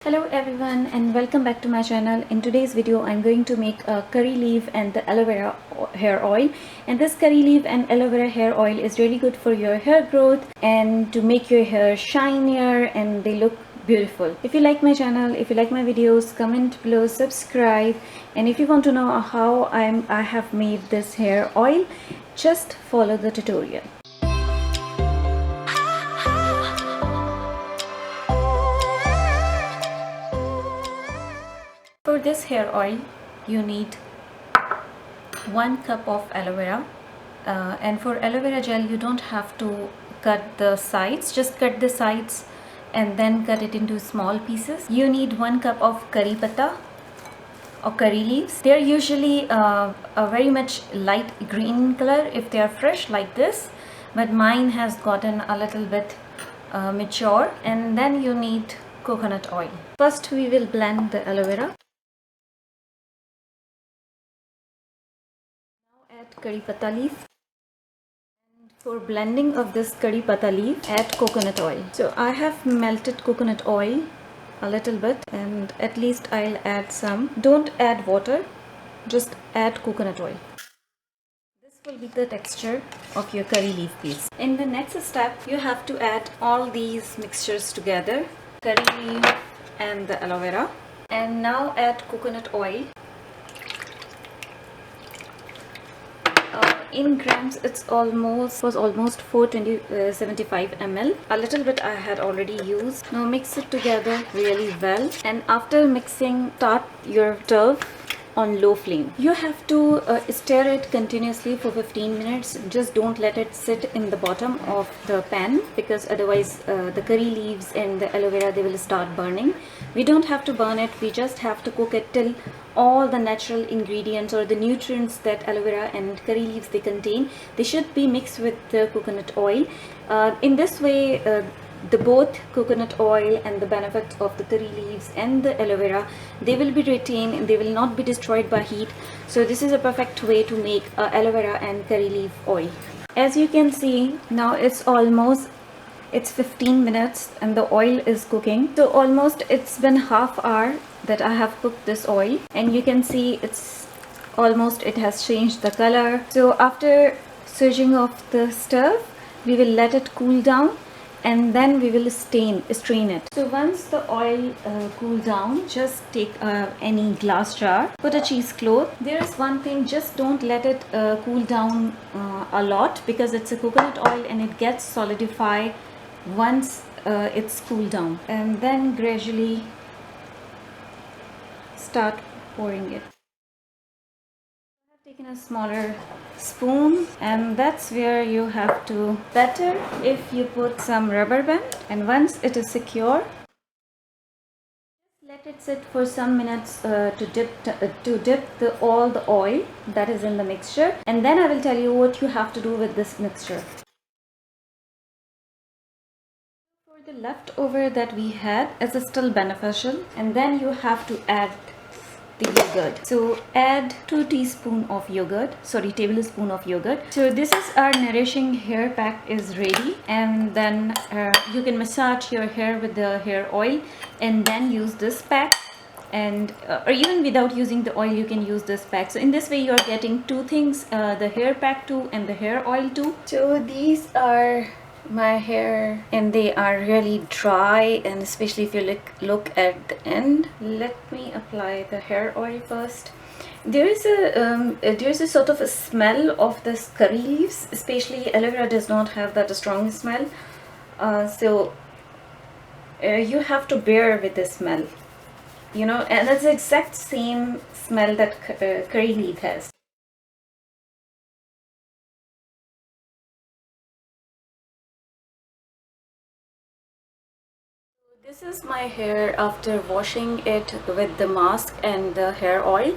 Hello everyone and welcome back to my channel. In today's video I'm going to make a curry leaf and the aloe vera hair oil, and this curry leaf and aloe vera hair oil is really good for your hair growth and to make your hair shinier and they look beautiful. If you like my channel, if you like my videos, comment below, subscribe, and if you want to know how I have made this hair oil, just follow the tutorial. For this hair oil you need 1 cup of aloe vera, and for aloe vera gel you don't have to cut the sides, just cut the sides and then cut it into small pieces. You need 1 cup of curry patta or curry leaves. They are usually a very much light green color if they are fresh like this, but mine has gotten a little bit mature. And then you need coconut oil. First we will blend the aloe vera. Add curry patta leaf, and for blending of this curry patta leaf add coconut oil. So I have melted coconut oil a little bit, and at least I'll add some. Don't add water, just add coconut oil. This will be the texture of your curry leaf paste. In the next step you have to add all these mixtures together, curry leaf and the aloe vera, and now add coconut oil. In grams it was almost 475 ml. A little bit I had already used. Now mix it together really well, and after mixing start your stove on low flame. You have to stir it continuously for 15 minutes. Just don't let it sit in the bottom of the pan, because otherwise the curry leaves and the aloe vera, they will start burning. We don't have to burn it, we just have to cook it till all the natural ingredients or the nutrients that aloe vera and curry leaves they contain, they should be mixed with the coconut oil. In this way the both coconut oil and the benefits of the curry leaves and the aloe vera, they will be retained and they will not be destroyed by heat. So this is a perfect way to make aloe vera and curry leaf oil. As you can see now it's 15 minutes and the oil is cooking. So almost it's been half hour that I have cooked this oil, and you can see it has changed the color. So after switching off the stove we will let it cool down, and then we will strain it. So once the oil cools down, just take any glass jar, put a cheesecloth. There is one thing, just don't let it cool down a lot, because it's a coconut oil and it gets solidified once it's cooled down, and then gradually start pouring it. I have taken a smaller spoon, and that's where you have to better if you put some rubber band, and once it is secure, let it sit for some minutes to dip all the oil that is in the mixture, and then I will tell you what you have to do with this mixture. For the leftover that we had is still beneficial, and then you have to add the yogurt. So add 2 tablespoons of yogurt. So this is our nourishing hair pack is ready, and then you can massage your hair with the hair oil and then use this pack, and or even without using the oil you can use this pack. So in this way you are getting 2 things, the hair pack too and the hair oil too. So these are my hair and they are really dry, and especially if you look at the end. Let me apply the hair oil first. There is a sort of a smell of this curry leaves, especially aloe vera does not have that strong smell, so you have to bear with the smell, you know, and that's the exact same smell that curry leaf has. This is my hair after washing it with the mask and the hair oil.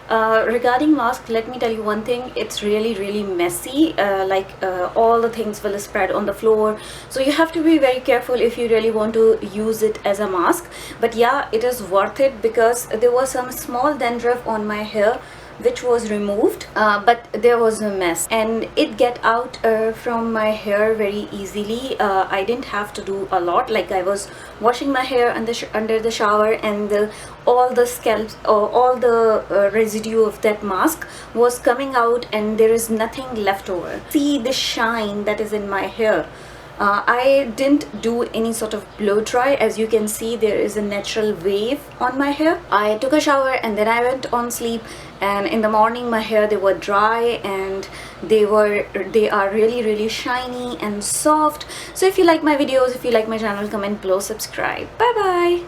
Regarding mask, let me tell you one thing, it's really messy, all the things will spread on the floor, so you have to be very careful if you really want to use it as a mask. But yeah, it is worth it, because there was some small dandruff on my hair which was removed, but there was a mess, and it get out from my hair very easily. I didn't have to do a lot, like I was washing my hair under the shower, and all the scalp or all the residue of that mask was coming out, and there is nothing left over. See the shine that is in my hair. I didn't do any sort of blow dry. As you can see, there is a natural wave on my hair. I took a shower and then I went on sleep, and in the morning my hair, they were dry, and they are really shiny and soft. So if you like my videos, if you like my channel, comment below, subscribe. Bye bye.